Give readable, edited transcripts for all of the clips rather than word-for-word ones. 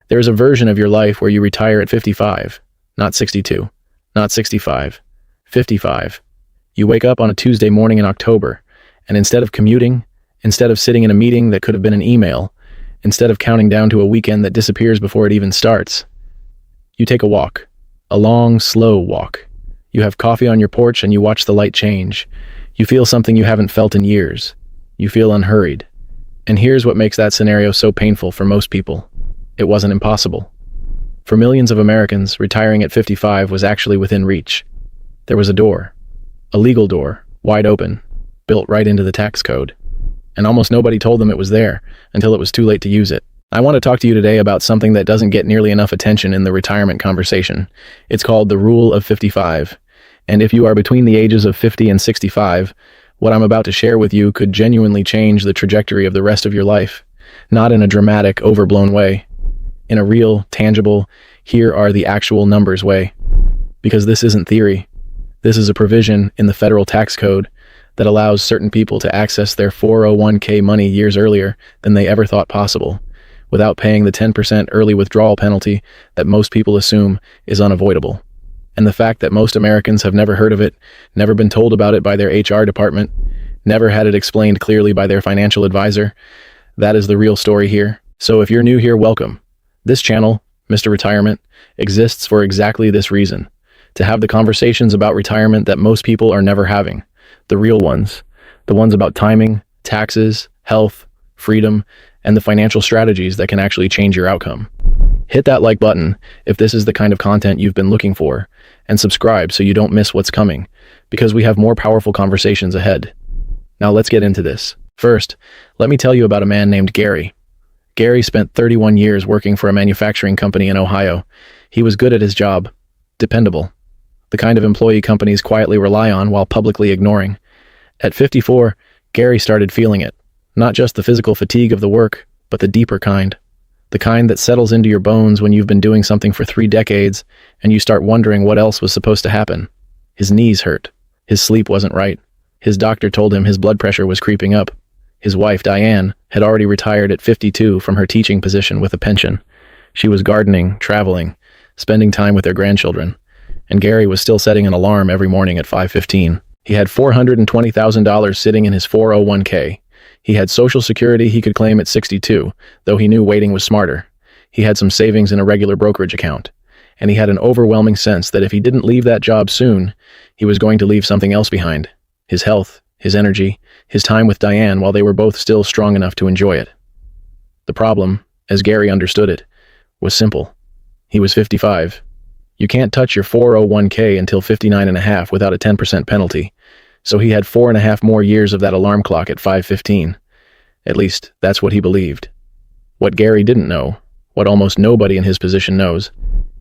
There is a version of your life where you retire at 55, not 62, not 65, 55. You wake up on a Tuesday morning in October, and instead of commuting, instead of sitting in a meeting that could have been an email, instead of counting down to a weekend that disappears before it even starts, you take a walk, a long, slow walk. You have coffee on your porch and you watch the light change. You feel something you haven't felt in years. You feel unhurried. And here's what makes that scenario so painful for most people. It wasn't impossible. For millions of Americans, retiring at 55 was actually within reach. There was a door, a legal door, wide open, built right into the tax code. And almost nobody told them it was there until it was too late to use it. I want to talk to you today about something that doesn't get nearly enough attention in the retirement conversation. It's called the Rule of 55. And if you are between the ages of 50 and 65, what I'm about to share with you could genuinely change the trajectory of the rest of your life. Not in a dramatic, overblown way. In a real, tangible, here are the actual numbers way. Because this isn't theory. This is a provision in the federal tax code that allows certain people to access their 401k money years earlier than they ever thought possible, without paying the 10% early withdrawal penalty that most people assume is unavoidable. And the fact that most Americans have never heard of it, never been told about it by their HR department, never had it explained clearly by their financial advisor, that is the real story here. So if you're new here, welcome. This channel, Mr. Retirement, exists for exactly this reason, to have the conversations about retirement that most people are never having, the real ones, the ones about timing, taxes, health, freedom, and the financial strategies that can actually change your outcome. Hit that like button if this is the kind of content you've been looking for, and subscribe so you don't miss what's coming, because we have more powerful conversations ahead. Now let's get into this. First, let me tell you about a man named Gary. Gary spent 31 years working for a manufacturing company in Ohio. He was good at his job, dependable, the kind of employee companies quietly rely on while publicly ignoring. At 54, Gary started feeling it. Not just the physical fatigue of the work, but the deeper kind. The kind that settles into your bones when you've been doing something for 3 decades and you start wondering what else was supposed to happen. His knees hurt. His sleep wasn't right. His doctor told him his blood pressure was creeping up. His wife, Diane, had already retired at 52 from her teaching position with a pension. She was gardening, traveling, spending time with their grandchildren. And Gary was still setting an alarm every morning at 5:15. He had $420,000 sitting in his 401k. He had Social Security he could claim at 62, though he knew waiting was smarter. He had some savings in a regular brokerage account. And he had an overwhelming sense that if he didn't leave that job soon, he was going to leave something else behind. His health, his energy, his time with Diane while they were both still strong enough to enjoy it. The problem, as Gary understood it, was simple. He was 55. You can't touch your 401k until 59 and a half without a 10% penalty. So he had 4.5 more years of that alarm clock at 5:15. At least, that's what he believed. What Gary didn't know, what almost nobody in his position knows,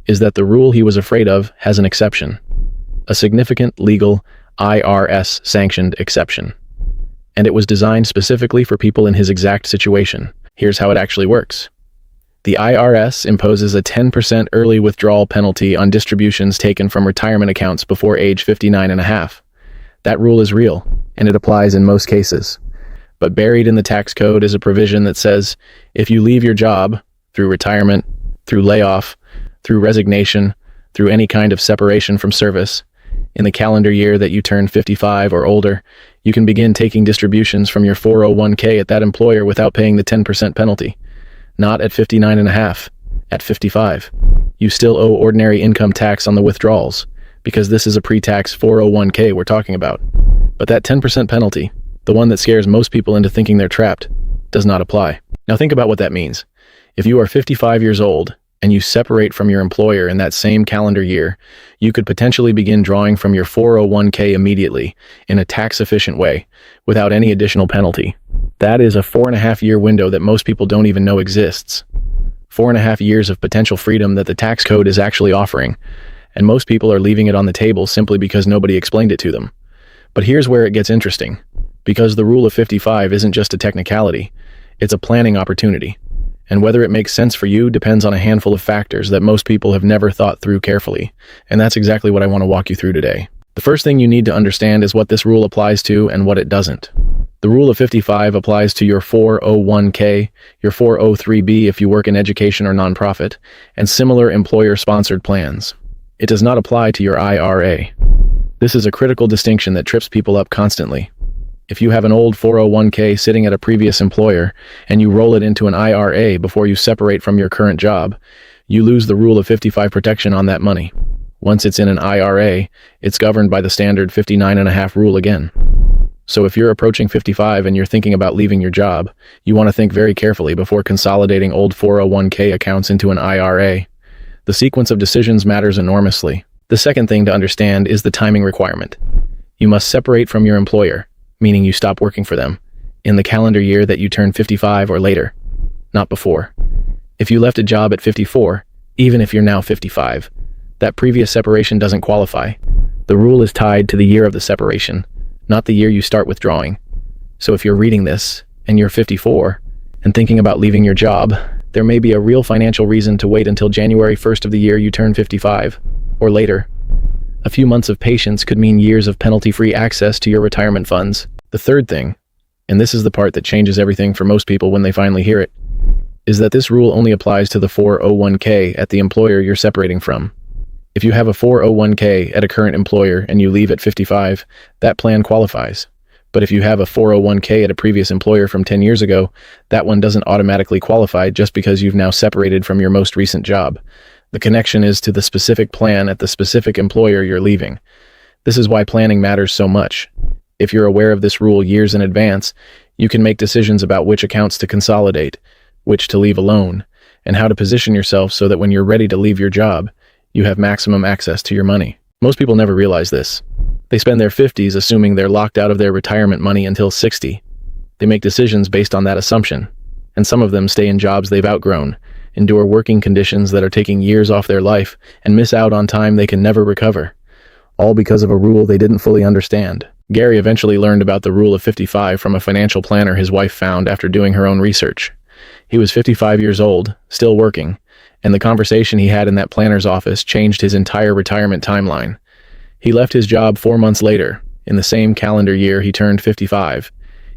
is that the rule he was afraid of has an exception. A significant, legal, IRS-sanctioned exception. And it was designed specifically for people in his exact situation. Here's how it actually works. The IRS imposes a 10% early withdrawal penalty on distributions taken from retirement accounts before age 59 and a half. That rule is real, and it applies in most cases. But buried in the tax code is a provision that says, if you leave your job, through retirement, through layoff, through resignation, through any kind of separation from service, in the calendar year that you turn 55 or older, you can begin taking distributions from your 401k at that employer without paying the 10% penalty. Not at 59 and a half, at 55. You still owe ordinary income tax on the withdrawals, because this is a pre-tax 401k we're talking about. But that 10% penalty, the one that scares most people into thinking they're trapped, does not apply. Now think about what that means. If you are 55 years old and you separate from your employer in that same calendar year, you could potentially begin drawing from your 401k immediately in a tax-efficient way without any additional penalty. That is a 4.5-year window that most people don't even know exists. 4.5 years of potential freedom that the tax code is actually offering. And most people are leaving it on the table simply because nobody explained it to them. But here's where it gets interesting. Because the rule of 55 isn't just a technicality, it's a planning opportunity. And whether it makes sense for you depends on a handful of factors that most people have never thought through carefully. And that's exactly what I want to walk you through today. The first thing you need to understand is what this rule applies to and what it doesn't. The rule of 55 applies to your 401k, your 403b if you work in education or nonprofit, and similar employer-sponsored plans. It does not apply to your IRA. This is a critical distinction that trips people up constantly. If you have an old 401k sitting at a previous employer and you roll it into an IRA before you separate from your current job, you lose the rule of 55 protection on that money. Once it's in an IRA, it's governed by the standard 59.5 rule again. So if you're approaching 55 and you're thinking about leaving your job, you want to think very carefully before consolidating old 401k accounts into an IRA. The sequence of decisions matters enormously. The second thing to understand is the timing requirement. You must separate from your employer, meaning you stop working for them, in the calendar year that you turn 55 or later, not before. If you left a job at 54, even if you're now 55, that previous separation doesn't qualify. The rule is tied to the year of the separation, not the year you start withdrawing. So if you're reading this and you're 54 and thinking about leaving your job, there may be a real financial reason to wait until January 1st of the year you turn 55, or later. A few months of patience could mean years of penalty-free access to your retirement funds. The third thing, and this is the part that changes everything for most people when they finally hear it, is that this rule only applies to the 401k at the employer you're separating from. If you have a 401k at a current employer and you leave at 55, that plan qualifies. But if you have a 401k at a previous employer from 10 years ago, that one doesn't automatically qualify just because you've now separated from your most recent job. The connection is to the specific plan at the specific employer you're leaving. This is why planning matters so much. If you're aware of this rule years in advance, you can make decisions about which accounts to consolidate, which to leave alone, and how to position yourself so that when you're ready to leave your job, you have maximum access to your money. Most people never realize this. They spend their 50s assuming they're locked out of their retirement money until 60. They make decisions based on that assumption, and some of them stay in jobs they've outgrown, endure working conditions that are taking years off their life, and miss out on time they can never recover, all because of a rule they didn't fully understand. Gary eventually learned about the rule of 55 from a financial planner his wife found after doing her own research. He was 55 years old, still working, and the conversation he had in that planner's office changed his entire retirement timeline. He left his job 4 months later, in the same calendar year he turned 55.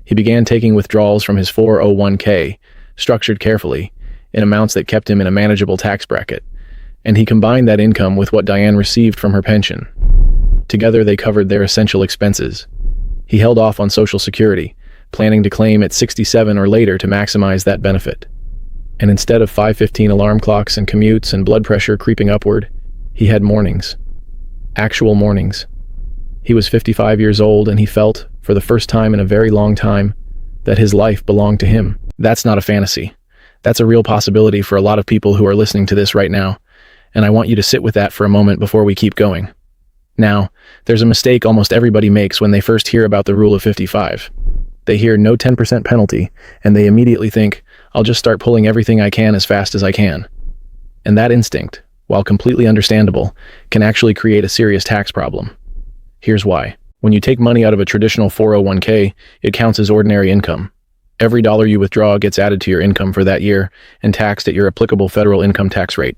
He began taking withdrawals from his 401k, structured carefully, in amounts that kept him in a manageable tax bracket, and he combined that income with what Diane received from her pension. Together they covered their essential expenses. He held off on Social Security, planning to claim at 67 or later to maximize that benefit. And instead of 5:15 alarm clocks and commutes and blood pressure creeping upward, he had mornings. Actual mornings. He was 55 years old and he felt, for the first time in a very long time, that his life belonged to him. That's not a fantasy. That's a real possibility for a lot of people who are listening to this right now, and I want you to sit with that for a moment before we keep going. Now, there's a mistake almost everybody makes when they first hear about the rule of 55. They hear no 10% penalty, and they immediately think, I'll just start pulling everything I can as fast as I can. And that instinct, while completely understandable, can actually create a serious tax problem. Here's why. When you take money out of a traditional 401k, it counts as ordinary income. Every dollar you withdraw gets added to your income for that year and taxed at your applicable federal income tax rate.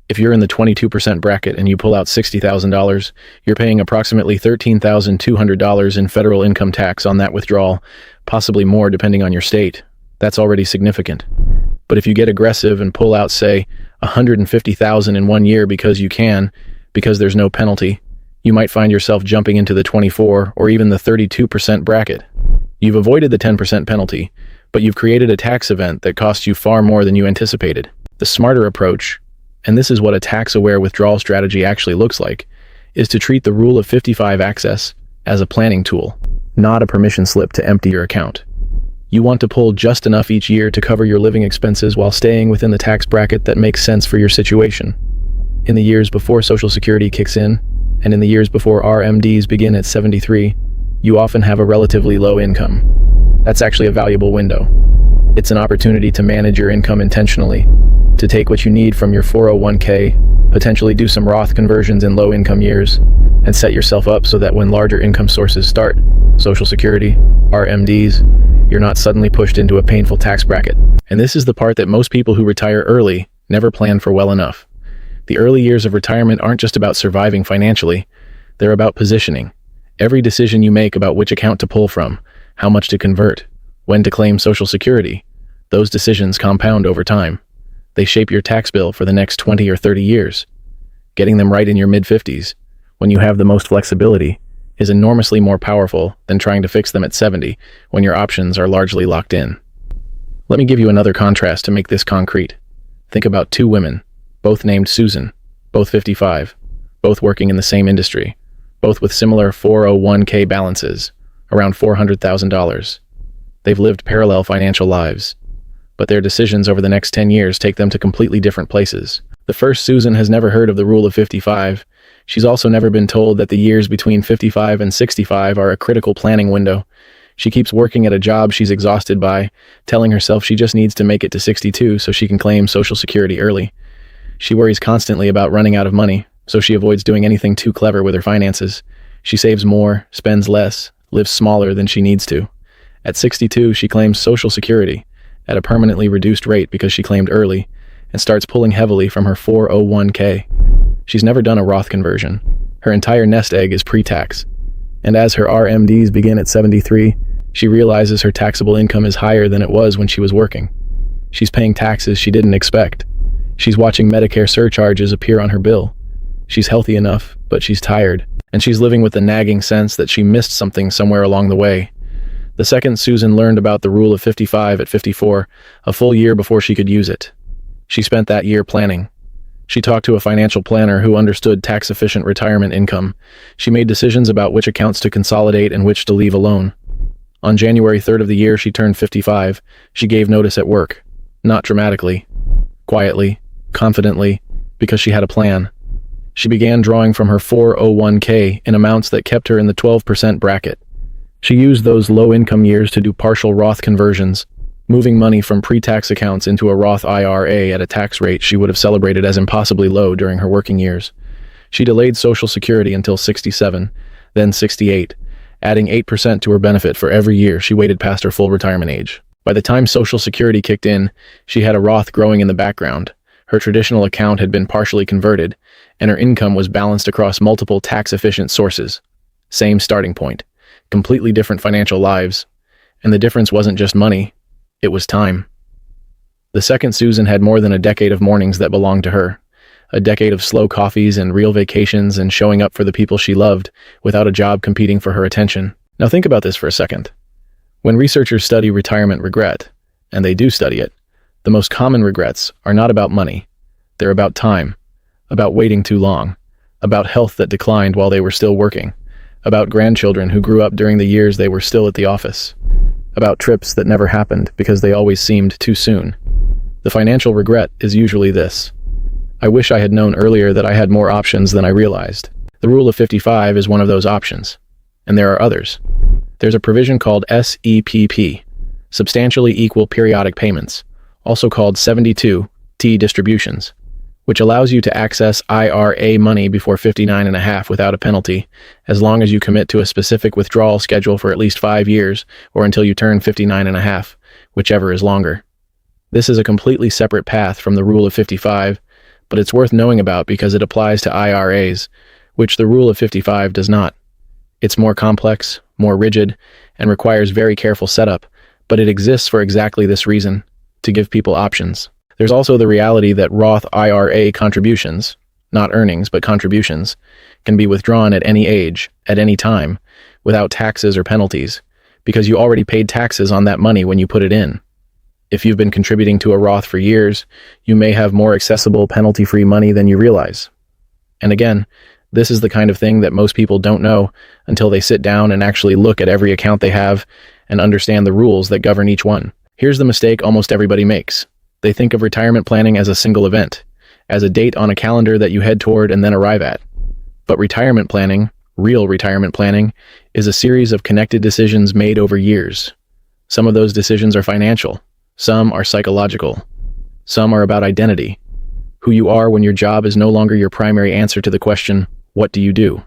If you're in the 22% bracket and you pull out $60,000, you're paying approximately $13,200 in federal income tax on that withdrawal, possibly more depending on your state. That's already significant. But if you get aggressive and pull out, say, $150,000 in 1 year because you can, because there's no penalty, you might find yourself jumping into the 24 or even the 32% bracket. You've avoided the 10% penalty, but you've created a tax event that costs you far more than you anticipated. The smarter approach, and this is what a tax-aware withdrawal strategy actually looks like, is to treat the rule of 55 access as a planning tool, not a permission slip to empty your account. You want to pull just enough each year to cover your living expenses while staying within the tax bracket that makes sense for your situation. In the years before Social Security kicks in, and in the years before RMDs begin at 73, you often have a relatively low income. That's actually a valuable window. It's an opportunity to manage your income intentionally, to take what you need from your 401k, potentially do some Roth conversions in low-income years, and set yourself up so that when larger income sources start, Social Security, RMDs, you're not suddenly pushed into a painful tax bracket. And this is the part that most people who retire early never plan for well enough. The early years of retirement aren't just about surviving financially, They're about positioning. Every decision you make about which account to pull from, how much to convert, when to claim Social Security, those decisions compound over time. They shape your tax bill for the next 20 or 30 years. Getting them right in your mid-50s, when you have the most flexibility, is enormously more powerful than trying to fix them at 70 when your options are largely locked in. Let me give you another contrast to make this concrete. Think about two women, both named Susan, both 55, both working in the same industry, both with similar 401k balances, around $400,000. They've lived parallel financial lives, but their decisions over the next 10 years take them to completely different places. The first, Susan, has never heard of the rule of 55. She's also never been told that the years between 55 and 65 are a critical planning window. She keeps working at a job she's exhausted by, telling herself she just needs to make it to 62 so she can claim Social Security early. She worries constantly about running out of money, so she avoids doing anything too clever with her finances. She saves more, spends less, lives smaller than she needs to. At 62, she claims Social Security at a permanently reduced rate because she claimed early, and starts pulling heavily from her 401k. She's never done a Roth conversion. Her entire nest egg is pre-tax. And as her RMDs begin at 73, she realizes her taxable income is higher than it was when she was working. She's paying taxes she didn't expect. She's watching Medicare surcharges appear on her bill. She's healthy enough, but she's tired, and she's living with the nagging sense that she missed something somewhere along the way. The second, Susan learned about the rule of 55 at 54, a full year before she could use it. She spent that year planning. She talked to a financial planner who understood tax-efficient retirement income. She made decisions about which accounts to consolidate and which to leave alone. On January 3rd of the year she turned 55, she gave notice at work. Not dramatically, quietly, confidently, because she had a plan. She began drawing from her 401k in amounts that kept her in the 12% bracket. She used those low-income years to do partial Roth conversions, moving money from pre-tax accounts into a Roth IRA at a tax rate she would have celebrated as impossibly low during her working years. She delayed Social Security until 67, then 68, adding 8% to her benefit for every year she waited past her full retirement age. By the time Social Security kicked in, she had a Roth growing in the background. Her traditional account had been partially converted, and her income was balanced across multiple tax-efficient sources. Same starting point, completely different financial lives, and the difference wasn't just money, it was time. The second, Susan had more than a decade of mornings that belonged to her, a decade of slow coffees and real vacations and showing up for the people she loved without a job competing for her attention. Now think about this for a second. When researchers study retirement regret, and they do study it, the most common regrets are not about money. They're about time, about waiting too long, about health that declined while they were still working, about grandchildren who grew up during the years they were still at the office, about trips that never happened because they always seemed too soon. The financial regret is usually this: I wish I had known earlier that I had more options than I realized. The rule of 55 is one of those options, and there are others. There's a provision called SEPP, Substantially Equal Periodic Payments, also called 72T distributions, which allows you to access IRA money before 59 and a half without a penalty, as long as you commit to a specific withdrawal schedule for at least 5 years or until you turn 59 and a half, whichever is longer. This is a completely separate path from the rule of 55, but it's worth knowing about because it applies to IRAs, which the rule of 55 does not. It's more complex, more rigid, and requires very careful setup, but it exists for exactly this reason, to give people options. There's also the reality that Roth IRA contributions, not earnings but contributions, can be withdrawn at any age, at any time, without taxes or penalties, because you already paid taxes on that money when you put it in. If you've been contributing to a Roth for years, you may have more accessible penalty-free money than you realize. And again, this is the kind of thing that most people don't know until they sit down and actually look at every account they have and understand the rules that govern each one. Here's the mistake almost everybody makes. They think of retirement planning as a single event, as a date on a calendar that you head toward and then arrive at. But retirement planning, real retirement planning, is a series of connected decisions made over years. Some of those decisions are financial, some are psychological, some are about identity, who you are when your job is no longer your primary answer to the question, what do you do?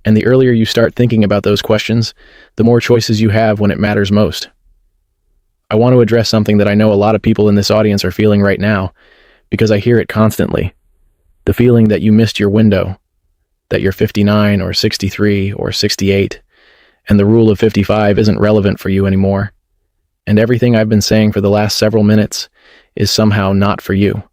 And the earlier you start thinking about those questions, the more choices you have when it matters most. I want to address something that I know a lot of people in this audience are feeling right now, because I hear it constantly. The feeling that you missed your window. that you're 59 or 63 or 68, and the rule of 55 isn't relevant for you anymore. And everything I've been saying for the last several minutes is somehow not for you.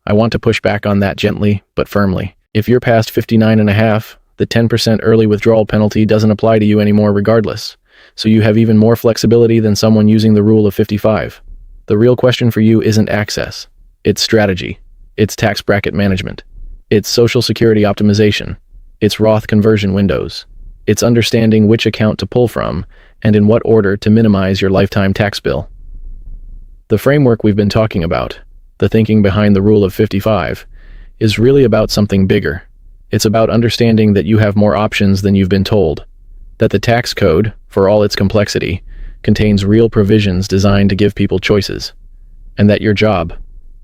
I want to push back on that gently but firmly. If you're past 59 and a half, the 10% early withdrawal penalty doesn't apply to you anymore regardless, so you have even more flexibility than someone using the rule of 55. The real question for you isn't access. It's strategy. It's tax bracket management. It's Social Security optimization. It's Roth conversion windows. It's understanding which account to pull from and in what order to minimize your lifetime tax bill. The framework we've been talking about, the thinking behind the rule of 55, is really about something bigger. It's about understanding that you have more options than you've been told, that the tax code, for all its complexity, contains real provisions designed to give people choices, and that your job,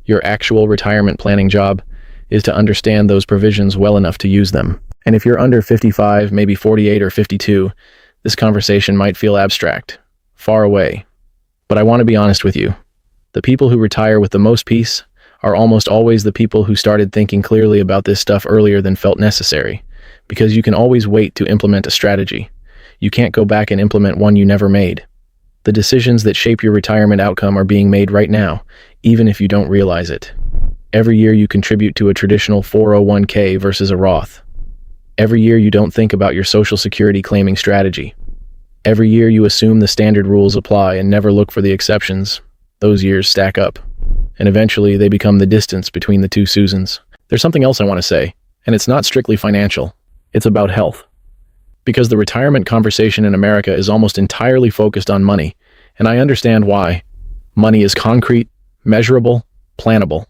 your actual retirement planning job, is to understand those provisions well enough to use them. And if you're under 55, maybe 48 or 52, this conversation might feel abstract, far away. But I want to be honest with you. The people who retire with the most peace are almost always the people who started thinking clearly about this stuff earlier than felt necessary, because you can always wait to implement a strategy. You can't go back and implement one you never made. The decisions that shape your retirement outcome are being made right now, even if you don't realize it. Every year you contribute to a traditional 401k versus a Roth. Every year you don't think about your Social Security claiming strategy. Every year you assume the standard rules apply and never look for the exceptions. Those years stack up, and eventually they become the distance between the two Susans. There's something else I want to say, and it's not strictly financial. It's about health. Because the retirement conversation in America is almost entirely focused on money, and I understand why. Money is concrete, measurable, plannable.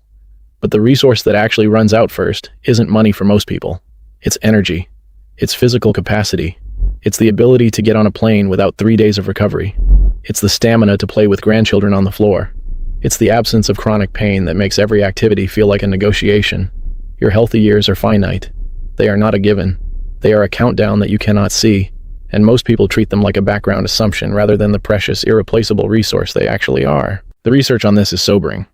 But the resource that actually runs out first isn't money for most people. It's energy. It's physical capacity. It's the ability to get on a plane without 3 days of recovery. It's the stamina to play with grandchildren on the floor. It's the absence of chronic pain that makes every activity feel like a negotiation. Your healthy years are finite. They are not a given. They are a countdown that you cannot see, and most people treat them like a background assumption rather than the precious, irreplaceable resource they actually are. The research on this is sobering.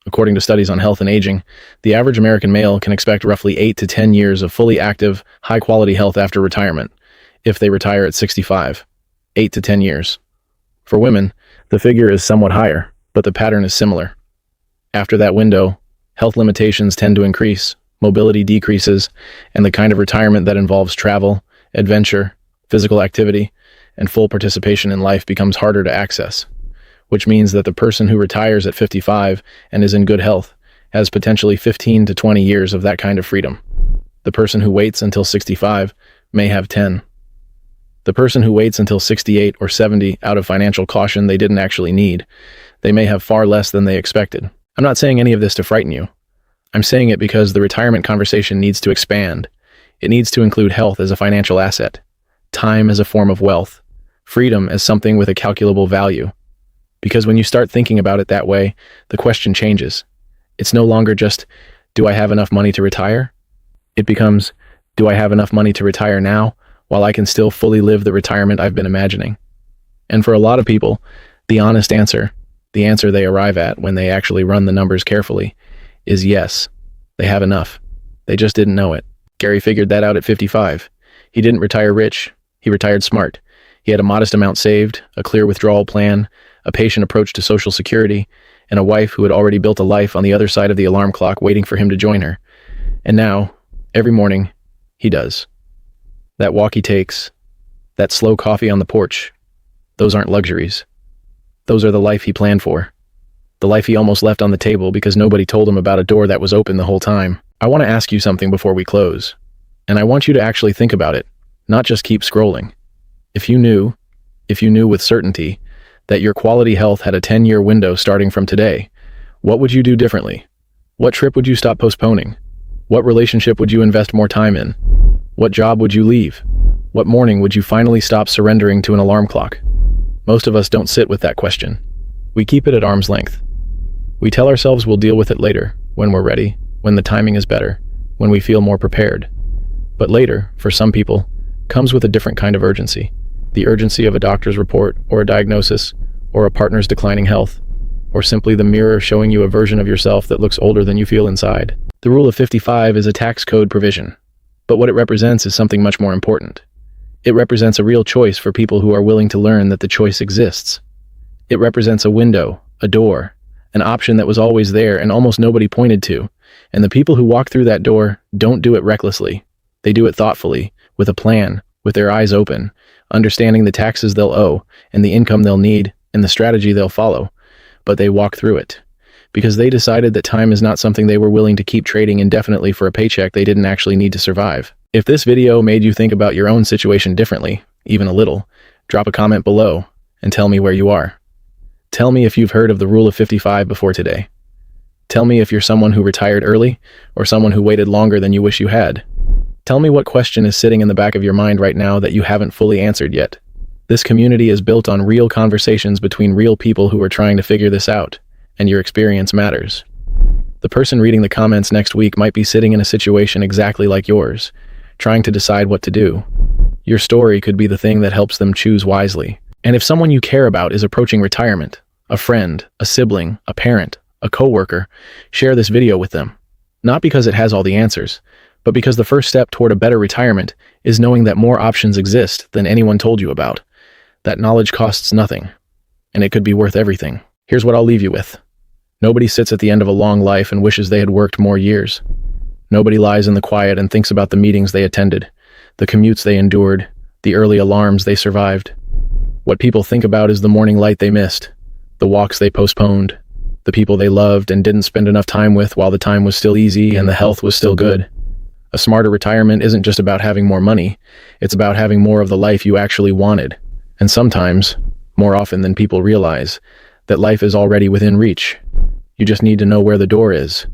According to studies on health and aging, the average American male can expect roughly 8 to 10 years of fully active, high-quality health after retirement, if they retire at 65. 8 to 10 years. For women, the figure is somewhat higher, but the pattern is similar. After that window, health limitations tend to increase, mobility decreases, and the kind of retirement that involves travel, adventure, physical activity, and full participation in life becomes harder to access, which means that the person who retires at 55 and is in good health has potentially 15 to 20 years of that kind of freedom. The person who waits until 65 may have 10. The person who waits until 68 or 70 out of financial caution they didn't actually need, they may have far less than they expected. I'm not saying any of this to frighten you. I'm saying it because the retirement conversation needs to expand. It needs to include health as a financial asset, time as a form of wealth, freedom as something with a calculable value. Because when you start thinking about it that way, the question changes. It's no longer just, do I have enough money to retire? It becomes, do I have enough money to retire now, while I can still fully live the retirement I've been imagining? And for a lot of people, the honest answer, the answer they arrive at when they actually run the numbers carefully, is yes, they have enough. They just didn't know it. Gary figured that out at 55. He didn't retire rich. He retired smart. He had a modest amount saved, a clear withdrawal plan, a patient approach to Social Security, and a wife who had already built a life on the other side of the alarm clock waiting for him to join her. And now, every morning, he does. That walk he takes, that slow coffee on the porch, those aren't luxuries. Those are the life he planned for. The life he almost left on the table because nobody told him about a door that was open the whole time. I want to ask you something before we close, and I want you to actually think about it, not just keep scrolling. If you knew with certainty that your quality health had a 10-year window starting from today, what would you do differently? What trip would you stop postponing? What relationship would you invest more time in? What job would you leave? What morning would you finally stop surrendering to an alarm clock? Most of us don't sit with that question. We keep it at arm's length. We tell ourselves we'll deal with it later, when we're ready, when the timing is better, when we feel more prepared. But later, for some people, comes with a different kind of urgency. The urgency of a doctor's report, or a diagnosis, or a partner's declining health, or simply the mirror showing you a version of yourself that looks older than you feel inside. The rule of 55 is a tax code provision. But what it represents is something much more important. It represents a real choice for people who are willing to learn that the choice exists. It represents a window, a door, an option that was always there and almost nobody pointed to. And the people who walk through that door don't do it recklessly. They do it thoughtfully, with a plan, with their eyes open, understanding the taxes they'll owe and the income they'll need and the strategy they'll follow. But they walk through it because they decided that time is not something they were willing to keep trading indefinitely for a paycheck they didn't actually need to survive. If this video made you think about your own situation differently, even a little, drop a comment below and tell me where you are. Tell me if you've heard of the rule of 55 before today. Tell me if you're someone who retired early or someone who waited longer than you wish you had. Tell me what question is sitting in the back of your mind right now that you haven't fully answered yet. This community is built on real conversations between real people who are trying to figure this out, and your experience matters. The person reading the comments next week might be sitting in a situation exactly like yours, trying to decide what to do. Your story could be the thing that helps them choose wisely. And if someone you care about is approaching retirement, a friend, a sibling, a parent, a coworker, share this video with them. Not because it has all the answers, but because the first step toward a better retirement is knowing that more options exist than anyone told you about. That knowledge costs nothing, and it could be worth everything. Here's what I'll leave you with. Nobody sits at the end of a long life and wishes they had worked more years. Nobody lies in the quiet and thinks about the meetings they attended, the commutes they endured, the early alarms they survived. What people think about is the morning light they missed, the walks they postponed, the people they loved and didn't spend enough time with while the time was still easy and the health was still good. A smarter retirement isn't just about having more money, it's about having more of the life you actually wanted. And sometimes, more often than people realize, that life is already within reach. You just need to know where the door is.